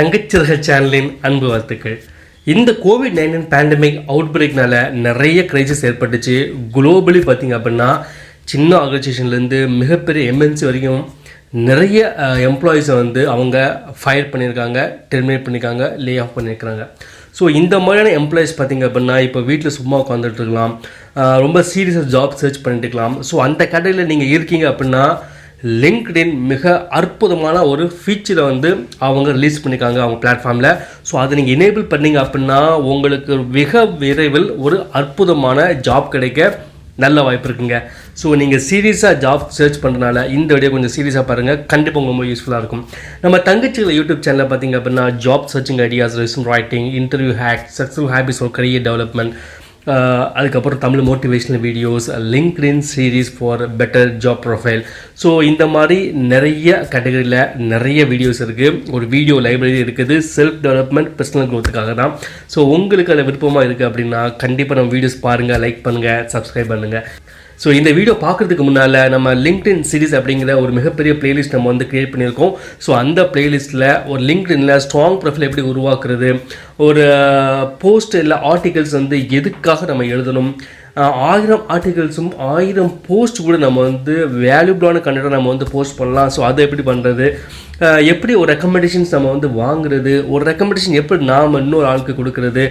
தங்கச்சிறகல் சேனலின் அன்பு வாழ்த்துக்கள். இந்த கோவிட்-19 பேண்டமிக் அவுட் பிரேக்னால நிறைய கிரைசிஸ் ஏற்பட்டுச்சு. குளோபலி பார்த்திங்க அப்படின்னா சின்ன ஆர்கனைசேஷன்லேருந்து மிகப்பெரிய எம்என்சி வரைக்கும் நிறைய எம்ப்ளாயீஸை அவங்க ஃபயர் பண்ணியிருக்காங்க, டெர்மினேட் பண்ணியிருக்காங்க, லே ஆஃப் பண்ணியிருக்கிறாங்க. ஸோ இந்த மாதிரியான எம்ப்ளாயீஸ் பார்த்திங்க அப்படின்னா இப்போ வீட்டில் சும்மா உட்காந்துட்டு இருக்கலாம், ரொம்ப சீரியஸாக ஜாப் சர்ச் பண்ணிட்டு இருக்கலாம். ஸோ அந்த கேட்டகரியில் நீங்கள் இருக்கீங்க அப்படின்னா லிங்க்டின் மிக அற்புதமான ஒரு ஃபீச்சரை அவங்க ரிலீஸ் பண்ணியிருக்காங்க அவங்க பிளாட்ஃபார்மில். ஸோ அதை நீங்கள் எனேபிள் பண்ணிங்க அப்படின்னா உங்களுக்கு மிக விரைவில் ஒரு அற்புதமான ஜாப் கிடைக்க நல்ல வாய்ப்பு இருக்குங்க. ஸோ நீங்கள் சீரியஸாக ஜாப் சர்ச் பண்ணுறதுனால இந்த வீடியோ கொஞ்சம் சீரியஸாக பாருங்கள், கண்டிப்பாக உங்களுக்கு ரொம்ப யூஸ்ஃபுல்லாக இருக்கும். நம்ம தங்கச்சிகள் யூடியூப் சேனலில் பார்த்திங்க அப்படின்னா job searching ideas, resume writing, interview hack, successful habits for career development, அதுக்கப்புறம் Tamil motivational videos, LinkedIn series for better job profile. So இந்த மாதிரி நிறைய கேட்டகரியில் நிறைய வீடியோஸ் இருக்குது. ஒரு வீடியோ லைப்ரரி இருக்குது செல்ஃப் டெவலப்மெண்ட், பர்சனல் க்ரோத்துக்காக தான். ஸோ உங்களுக்கு அதில் விருப்பமாக இருக்குது அப்படின்னா கண்டிப்பாக நம்ம வீடியோஸ் பாருங்கள், லைக் பண்ணுங்கள், சப்ஸ்கிரைப் பண்ணுங்கள். ஸோ இந்த வீடியோ பார்க்குறதுக்கு முன்னால் நம்ம லிங்க்டின் சீரீஸ் அப்படிங்கிற ஒரு மிகப்பெரிய பிளேலிஸ்ட் நம்ம க்ரியேட் பண்ணியிருக்கோம். ஸோ அந்த பிளேலிஸ்ட்டில் ஒரு லிங்க்டினில் ஸ்ட்ராங் ப்ரொஃபைல் எப்படி உருவாக்குறது, ஒரு போஸ்ட் இல்லை ஆர்டிகல்ஸ் எதுக்காக நம்ம எழுதணும், 1000 ஆர்டிகல்ஸும் 1000 போஸ்ட் கூட நம்ம வேல்யூபிளான கண்டென்ட்டை நம்ம போஸ்ட் பண்ணலாம். ஸோ அதை எப்படி பண்ணுறது, எப்படி ஒரு ரெக்கமெண்டேஷன்ஸ் நம்ம வாங்குறது, ஒரு ரெக்கமெண்டேஷன் எப்படி நாம் இன்னொரு ஆளுக்கு கொடுக்குறது,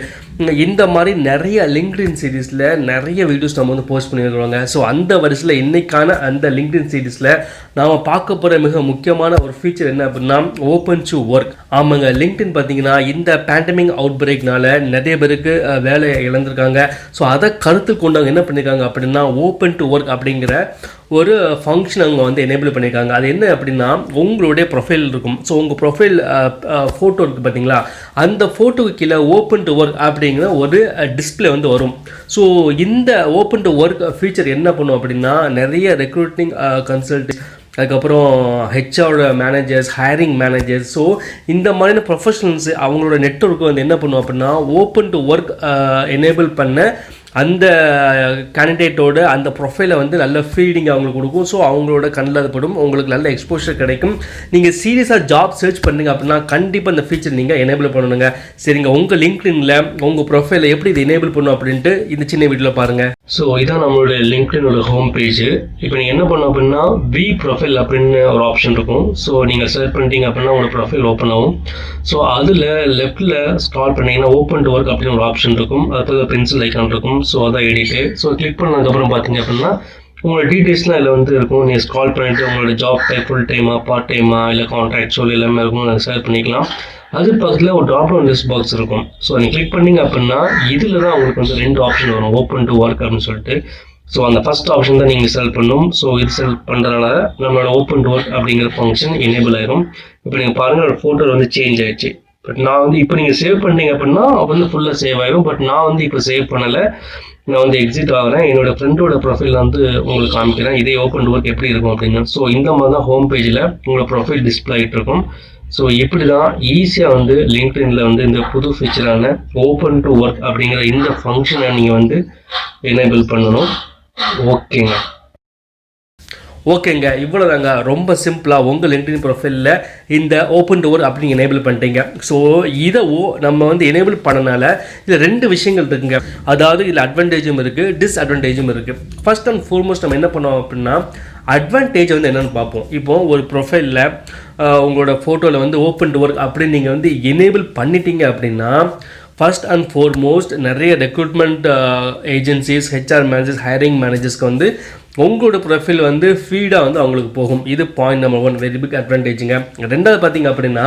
இந்த மாதிரி நிறைய லிங்க்டின் சீரீஸில் நிறைய வீடியோஸ் நம்ம போஸ்ட் பண்ணியிருக்கிறோங்க. ஸோ அந்த வரிசையில் இன்றைக்கான அந்த லிங்க்டின் சீரீஸில் நாம் பார்க்க போகிற மிக முக்கியமான ஒரு ஃபீச்சர் என்ன அப்படின்னா ஓப்பன் டு ஒர்க். ஆமாங்க, லிங்க்டின் பார்த்தீங்கன்னா இந்த பேண்டமிக் அவுட் பிரேக்னால நிறைய பேருக்கு வேலையை இழந்திருக்காங்க. ஸோ அதை கருத்தில் கொண்டு அவங்க என்ன பண்ணியிருக்காங்க அப்படின்னா ஓப்பன் டு ஒர்க் அப்படிங்கிற ஒரு ஃபங்க்ஷன் அவங்க எனேபிள் பண்ணியிருக்காங்க. அது என்ன அப்படின்னா உங்களுடைய ப்ரொஃபைல் இருக்கும். ஸோ உங்கள் ப்ரொஃபைல் ஃபோட்டோ இருக்குது பார்த்தீங்களா, அந்த ஃபோட்டோவுக்கு கீழே ஓப்பன் டு ஒர்க் அப்படிங்கிற ஒரு டிஸ்பிளே வரும். ஸோ இந்த ஓப்பன் டு ஒர்க் ஃபீச்சர் என்ன பண்ணும் அப்படின்னா நிறைய ரெக்ரூட்டிங் கன்சல்டிங், அதுக்கப்புறம் HR managers, hiring managers, so இந்த மாதிரியான ப்ரொஃபஷனல்ஸ் அவங்களோட நெட்வொர்க்கு என்ன பண்ணும் அப்படின்னா ஓப்பன் டு ஒர்க் எனேபிள் பண்ண அந்த கேண்டிடேட்டோட அந்த ப்ரொஃபைலை நல்ல ஃபீடிங் அவங்களுக்கு கொடுக்கும். ஸோ அவங்களோட கண்ணில் அது படும், உங்களுக்கு நல்ல எக்ஸ்போஷர் கிடைக்கும். நீங்கள் சீரியஸாக ஜாப் சர்ச் பண்ணுங்க அப்படின்னா கண்டிப்பாக அந்த ஃபீச்சர் நீங்கள் எனேபிள் பண்ணணுங்க. சரிங்க, உங்கள் லிங்க்டின்ல உங்கள் ப்ரொஃபைலை எப்படி இது எனேபிள் பண்ணும் அப்படின்ட்டு இந்த சின்ன வீடியோவில் பாருங்கள். ஸோ இதான் நம்மளோட லிங்க்டினோட ஹோம் பேஜ். இப்போ நீங்கள் என்ன பண்ணணும் அப்படின்னா வி ப்ரொஃபைல் அப்படின்னு ஒரு ஆப்ஷன் இருக்கும். ஸோ நீங்கள் செலக்ட் பண்ணிட்டீங்க அப்படின்னா உங்களோட ப்ரொஃபைல் ஓப்பன் ஆகும். ஸோ அதில் லெஃப்ட்டில் ஸ்க்ரால் பண்ணிங்கன்னா ஓப்பன் டு ஒர்க் அப்படின்னு ஒரு ஆப்ஷன் இருக்கும். அது பென்சில் ஐக்கான் இருக்கும். ஸோ அதான் எடிட்டு. ஸோ கிளிக் பண்ணதுக்கப்புறம் பார்த்தீங்க அப்படின்னா உங்களோட டீட்டெயில்ஸ்லாம் இதில் இருக்கும். நீங்கள் ஸ்க்ரால் பண்ணிவிட்டு உங்களோட ஜாப் டைப் ஃபுல் டைமா, பார்ட் டைமா, இல்லை கான்ட்ராக்சுவல் எல்லாமே இருக்கும், அதை செலக்ட் பண்ணிக்கலாம். அது பக்கத்தில் ஒரு ட்ராப் டவுன் லிஸ்ட் பாக்ஸ் இருக்கும். ஸோ நீங்கள் கிளிக் பண்ணிங்க அப்படின்னா இதில் தான் உங்களுக்கு 2 ஆப்ஷன் வரும், ஓப்பன் டு ஒர்க் அப்படின்னு சொல்லிட்டு. ஸோ அந்த ஃபஸ்ட் ஆப்ஷன் தான் நீங்கள் செலக்ட் பண்ணணும். ஸோ இது செலக்ட் பண்ணுறதுனால நம்மளோட ஓப்பன் டு ஒர்க் அப்படிங்கிற ஃபங்க்ஷன் எனேபிள் ஆயிரும். இப்போ நீங்கள் பாருங்கள் ஃபோட்டோ சேஞ்ச் ஆயிடுச்சு. பட் நான் இப்போ நீங்கள் சேவ் பண்ணீங்க அப்படின்னா ஃபுல்லாக சேவ் ஆயிரும். பட் நான் இப்போ சேவ் பண்ணலை, நான் எக்ஸிட் ஆகிறேன். என்னோட ஃப்ரெண்டோட ப்ரொஃபைல் உங்களுக்கு காமிக்கிறேன் இதே ஓப்பன் டு ஒர்க் எப்படி இருக்கும் அப்படின்னு. ஸோ இந்த மாதிரி தான் ஹோம் பேஜில் உங்களோட ப்ரொஃபைல் டிஸ்பிளே ஆகிட்டு இருக்கும். ஸோ இப்படி தான் ஈஸியாக லிங்க்டின்ல இந்த புது ஃபீச்சரான ஓப்பன் டு ஒர்க் அப்படிங்கிற இந்த ஃபங்க்ஷனை நீங்கள் எனேபிள் பண்ணணும். ஓகேங்க, இவ்வளோதாங்க. ரொம்ப சிம்பிளாக உங்கள் லிங்க்டின் ப்ரொஃபைலில் இந்த ஓப்பன் டு ஒர்க் அப்படின்னு எனேபிள் பண்ணிட்டீங்க. ஸோ இதை நம்ம எனேபிள் பண்ணனால இதில் 2 விஷயங்கள் இருக்குங்க. அதாவது இதில் அட்வான்டேஜும் இருக்குது, டிஸ்அட்வான்டேஜும் இருக்குது. ஃபர்ஸ்ட் அண்ட் ஃபார்மோஸ்ட் நம்ம என்ன பண்ணோம் அப்படின்னா அட்வான்டேஜ் என்னென்னு பார்ப்போம். இப்போது ஒரு ப்ரொஃபைலில் உங்களோட ஃபோட்டோவில் ஓப்பன் டு ஒர்க் அப்படின்னு நீங்கள் எனேபிள் பண்ணிட்டீங்க அப்படின்னா ஃபர்ஸ்ட் அண்ட் ஃபார்மோஸ்ட் நிறைய recruitment agencies, HR managers, hiring மேனேஜர்ஸ்க்கு உங்களோட ப்ரொஃபைல் ஃபீடாக அவங்களுக்கு போகும். இது பாயிண்ட் நம்பர் 1, வெரி பிக் அட்வான்டேஜுங்க. ரெண்டாவது பார்த்தீங்க அப்படின்னா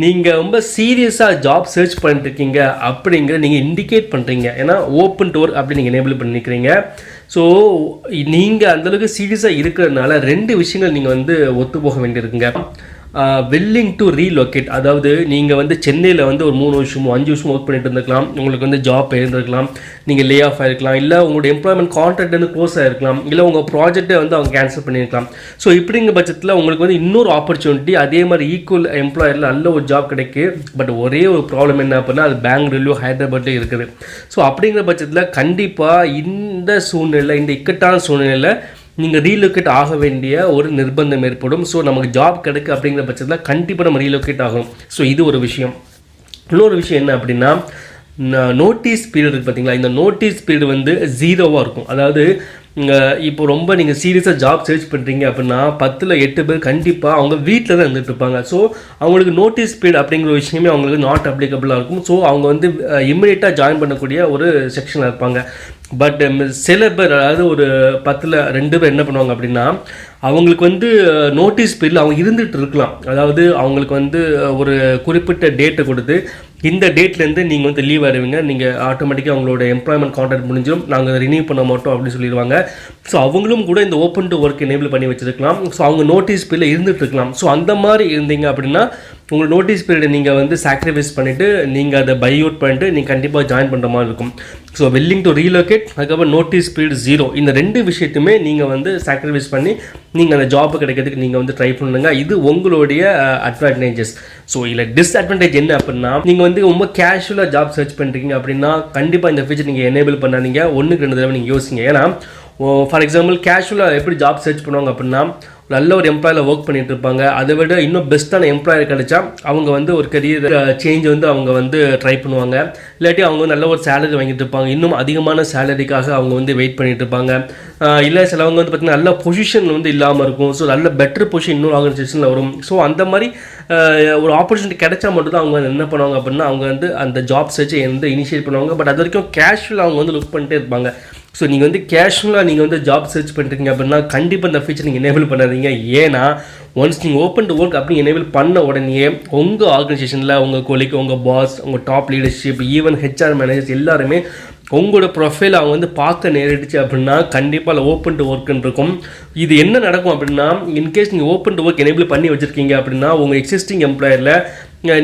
நீங்கள் ரொம்ப சீரியஸாக ஜாப் சர்ச் பண்ணிட்டு இருக்கீங்க அப்படிங்கிற நீங்கள் இண்டிகேட் பண்ணுறீங்க. ஏன்னா ஓப்பன் டு ஒர்க் அப்படி நீங்கள் எனேபிள் பண்ணிக்கிறீங்க. ஸோ நீங்கள் அந்தளவுக்கு சீரியஸாக இருக்கிறதுனால 2 விஷயங்கள் நீங்கள் ஒத்து போக வேண்டியிருக்குங்க. வில்லிங் டு ரீலொகேட், அதாவது நீங்கள் சென்னையில் ஒரு 3 வருஷமோ 5 வருஷமோ ஒர்க் பண்ணிட்டு இருந்திருக்கலாம், உங்களுக்கு ஜாப் இருந்திருக்கலாம், நீங்கள் லே ஆஃப் ஆகிருக்கலாம், இல்லை உங்களோட எம்ப்ளாய்மெண்ட் கான்ட்ராக்ட் க்ளோஸ் ஆகிருக்கலாம், இல்லை உங்கள் ப்ராஜெக்டை அவங்க கேன்சல் பண்ணியிருக்கலாம். ஸோ இப்படிங்கிற பட்சத்தில் உங்களுக்கு இன்னொரு ஆப்பர்ச்சுனிட்டி அதே மாதிரி ஈக்குவல் எம்ப்ளாயரில் நல்ல ஒரு ஜாப் கிடைக்கு. பட் ஒரே ஒரு ப்ராப்ளம் என்ன அப்படின்னா அது பெங்களூர்லையோ ஹைதராபாத்லேயும் இருக்குது. ஸோ அப்படிங்கிற பட்சத்தில் கண்டிப்பாக இந்த சூழ்நிலை, இந்த இக்கட்டான சூழ்நிலையில் நீங்கள் ரீலோகேட் ஆக வேண்டிய ஒரு நிர்பந்தம் ஏற்படும். ஸோ நமக்கு ஜாப் கிடைக்கு அப்படிங்கிற பட்சத்தில் கண்டிப்பாக நம்ம ரீலோகேட் ஆகணும். ஸோ இது ஒரு விஷயம். இன்னொரு விஷயம் என்ன அப்படின்னா, நோட்டீஸ் பீரியட் இருக்குது பார்த்தீங்களா, இந்த நோட்டீஸ் பீரியட் வந்து 0வாக இருக்கும். அதாவது இப்போ ரொம்ப நீங்கள் சீரியஸாக ஜாப் சர்ச் பண்ணுறீங்க அப்படின்னா 10ல் 8 பேர் கண்டிப்பாக அவங்க வீட்டில் தான் இருந்துகிட்டு இருப்பாங்க. ஸோ அவங்களுக்கு நோட்டீஸ் பீரியட் அப்படிங்கிற விஷயமே அவங்களுக்கு நாட் அப்ளிகபிளாக இருக்கும். ஸோ அவங்க வந்து இம்மிடியேட்டாக ஜாயின் பண்ணக்கூடிய ஒரு செக்ஷனில் இருப்பாங்க. பட் சில பேர், அதாவது ஒரு 10ல் 2 பேர் என்ன பண்ணுவாங்க அப்படின்னா, அவங்களுக்கு வந்து நோட்டீஸ் பீரியடில் அவங்க இருந்துகிட்டு இருக்கலாம். அதாவது அவங்களுக்கு வந்து ஒரு குறிப்பிட்ட டேட்டை கொடுத்து, இந்த டேட்லேருந்து நீங்கள் வந்து லீவ் ஆடுவீங்க, நீங்கள் ஆட்டோமேட்டிக்காக அவங்களோட எம்ப்ளாய்மெண்ட் கான்ட்ராக்ட் முடிஞ்சிடும், நாங்கள் ரினியூ பண்ண மாட்டோம் அப்படின்னு சொல்லிடுவாங்க. ஸோ அவங்களும் கூட இந்த ஓப்பன் டு ஒர்க் எனேபிள் பண்ணி வச்சுருக்கலாம். ஸோ அவங்க நோட்டீஸ் பீரியடில் இருந்துகிட்டு இருக்கலாம். ஸோ அந்த மாதிரி இருந்தீங்க அப்படின்னா உங்கள் நோட்டீஸ் பீரியடை நீங்கள் வந்து சாக்ரிஃபைஸ் பண்ணிவிட்டு நீங்கள் அதை பை அவுட் பண்ணிட்டு நீங்கள் கண்டிப்பாக ஜாயின் பண்ணுற மாதிரி இருக்கும். ஸோ வில்லிங் டு ரீலோகேட், அதுக்கப்புறம் நோட்டீஸ் பீரியட் 0, இந்த 2 விஷயத்தையுமே நீங்கள் வந்து சாக்ரிஃபைஸ் பண்ணி நீங்கள் அந்த ஜாப்பு கிடைக்கிறதுக்கு நீங்கள் வந்து ட்ரை பண்ணுங்க. இது உங்களுடைய அட்வான்டேஜஸ். ஸோ இதில் டிஸ்அட்வான்டேஜ் என்ன அப்படின்னா, நீங்கள் வந்து ரொம்ப கேஷுவலாக ஜாப் சர்ச் பண்ணுறீங்க அப்படின்னா கண்டிப்பாக இந்த ஃபீச்சர் நீங்கள் எனேபிள் பண்ணாதீங்க. 1க்கு 2 தடவை நீங்கள் யோசிங்க. ஏன்னா ஃபார் எக்ஸாம்பிள் கேஷுவலாக எப்படி ஜாப் சர்ச் பண்ணுவாங்க அப்படின்னா, நல்ல ஒரு எம்ப்ளாயில் ஒர்க் பண்ணிட்டு இருப்பாங்க. அதை விட இன்னும் பெஸ்ட்டான எம்ப்ளாயர் கிடைச்சா அவங்க வந்து ஒரு கரியர் சேஞ்ச் வந்து அவங்க வந்து ட்ரை பண்ணுவாங்க. இல்லாட்டி அவங்க நல்ல ஒரு சேலரி வாங்கிட்டு இருப்பாங்க, இன்னும் அதிகமான சேலரிக்காக அவங்க வந்து வெயிட் பண்ணிட்டு இருப்பாங்க. இல்லை சிலவங்க வந்து பார்த்திங்கன்னா நல்ல பொசிஷன் வந்து இல்லாமல் இருக்கும். ஸோ நல்ல பெட்டர் பொசிஷன் இன்னொரு ஆர்கனைசேஷனில் வரும். ஸோ அந்த மாதிரி ஒரு ஆப்பர்ச்சுனிட்டி கிடைச்சா மட்டும் தான் அவங்க என்ன பண்ணுவாங்க அப்படின்னா, அவங்க வந்து அந்த ஜாப் சர்ச்சை வந்து இனிஷியேட் பண்ணுவாங்க. பட் அது வரைக்கும் கேஷுவலாக அவங்க வந்து லுக் பண்ணிட்டே இருப்பாங்க. ஸோ நீங்கள் வந்து கேஷுவலாக நீங்கள் வந்து ஜாப் சர்ச் பண்ணுறீங்க அப்படின்னா கண்டிப்பாக இந்த ஃபீச்சர் நீங்கள் எனேபிள் பண்ணாதீங்க. ஏன்னா ஒன்ஸ் நீங்கள் ஓப்பன் டு ஒர்க் அப்படி எனேபிள் பண்ண உடனே உங்கள் ஆர்கனைசேஷனில் உங்கள் கொலிக்கு, உங்கள் பாஸ், உங்கள் top leadership, even HR managers எல்லாருமே உங்களோட ப்ரொஃபைல் அவங்க வந்து பார்க்க நேரிடுச்சு அப்படின்னா கண்டிப்பாக அதில் ஓப்பன் டு ஒர்க்குன்னு இருக்கும். இது என்ன நடக்கும் அப்படின்னா, இன்கேஸ் நீங்கள் ஓப்பன் டு ஒர்க் எனேபிள் பண்ணி வச்சுருக்கீங்க அப்படின்னா உங்கள் எக்ஸிஸ்டிங் எம்ப்ளாயரில்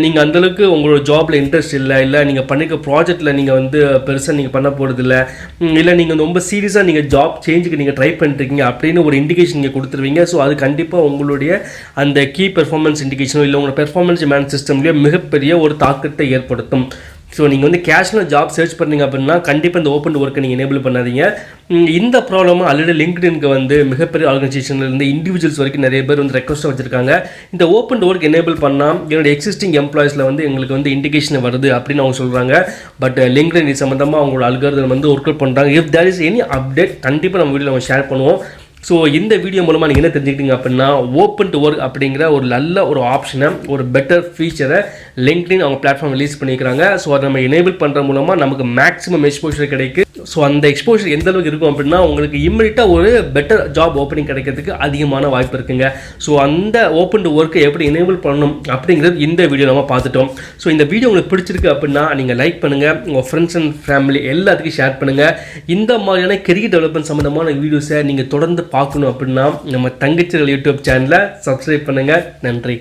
நீங்கள் அந்தளவுக்கு உங்களோட ஜாபில் இன்ட்ரெஸ்ட் இல்லை நீங்கள் பண்ணிக்க ப்ராஜெக்டில் நீங்கள் வந்து பெருசாக நீங்கள் பண்ண போகிறது இல்லை நீங்கள் ரொம்ப சீரியஸாக நீங்கள் ஜாப் சேஞ்சுக்கு நீங்கள் ட்ரை பண்ணிருக்கீங்க அப்படின்னு ஒரு இண்டிகேஷன் நீங்கள் கொடுத்துருவீங்க. ஸோ அது கண்டிப்பாக உங்களுடைய அந்த கீ பெர்ஃபார்மன்ஸ் இண்டிகேஷனோ இல்லை உங்களோட பெர்ஃபார்மன்ஸ் மேனேஜ் சிஸ்டம்லேயே மிகப்பெரிய ஒரு தாக்கத்தை ஏற்படுத்தும். ஸோ நீங்கள் வந்து கேஷுவலாக ஜாப் சர்ச் பண்ணுறீங்க அப்படின்னா கண்டிப்பாக இந்த ஓப்பன் ஒர்க்கை நீங்கள் எனேபிள் பண்ணாதீங்க. இந்த ப்ராப்ளம் ஆல்ரெடி லிங்க்டின்க்கு வந்து மிகப்பெரிய ஆர்கனைசேஷன்லேருந்து இண்டிவிஜுவல்ஸ் வரைக்கும் நிறைய பேர் வந்து ரெக்வஸ்ட்டாக வச்சுருக்காங்க. இந்த ஓப்பன் ஒர்க் எனேபிள் பண்ணால் என்னோட எக்ஸிஸ்டிங் எம்ப்ளாயிஸில் வந்து எங்களுக்கு வந்து இண்டிகேஷன் வருது அப்படின்னு அவங்க சொல்கிறாங்க. பட் லிங்க்டின் இது சம்மந்தமாக அவங்களோட அல்காரிதம் வந்து ஒர்க் அவுட் பண்ணுறாங்க. If there is any update கண்டிப்பாக நம்ம வீடியோவில் நம்ம ஷேர் பண்ணுவோம். ஸோ இந்த வீடியோ மூலமாக நீங்கள் என்ன தெரிஞ்சுக்கிட்டீங்க அப்படின்னா, ஓப்பன் டு ஒர்க் அப்படிங்கிற ஒரு நல்ல ஒரு ஆப்ஷனை, ஒரு பெட்டர் ஃபீச்சரை லிங்க்டின் அவங்க பிளாட்ஃபார்ம் ரிலீஸ் பண்ணிக்கிறாங்க. ஸோ அதை நம்ம எனேபிள் பண்ணுற மூலமாக நமக்கு மேக்ஸிமம் எக்ஸ்போஷர் கிடைக்கும். ஸோ அந்த எக்ஸ்போஷர் எந்த அளவுக்கு இருக்கும் அப்படின்னா உங்களுக்கு இம்மிடியட்டாக ஒரு பெட்டர் ஜாப் ஓப்பனிங் கிடைக்கிறதுக்கு அதிகமான வாய்ப்பு இருக்குங்க. ஸோ அந்த ஓப்பன் டு ஒர்க்கை எப்படி எனேபிள் பண்ணணும் அப்படிங்கிறது இந்த வீடியோ நம்ம பார்த்துட்டோம். ஸோ இந்த வீடியோ உங்களுக்கு பிடிச்சிருக்கு அப்படின்னா நீங்கள் லைக் பண்ணுங்கள், உங்கள் ஃப்ரெண்ட்ஸ் அண்ட் ஃபேமிலி எல்லாத்துக்கும் ஷேர் பண்ணுங்கள். இந்த மாதிரியான கெரியர் டெவலப்மெண்ட் சம்மந்தமான வீடியோஸை நீங்கள் தொடர்ந்து பார்க்கணும் அப்படின்னா நம்ம தங்கச்சிகள் யூடியூப் சேனலை சப்ஸ்கிரைப் பண்ணுங்கள். நன்றி.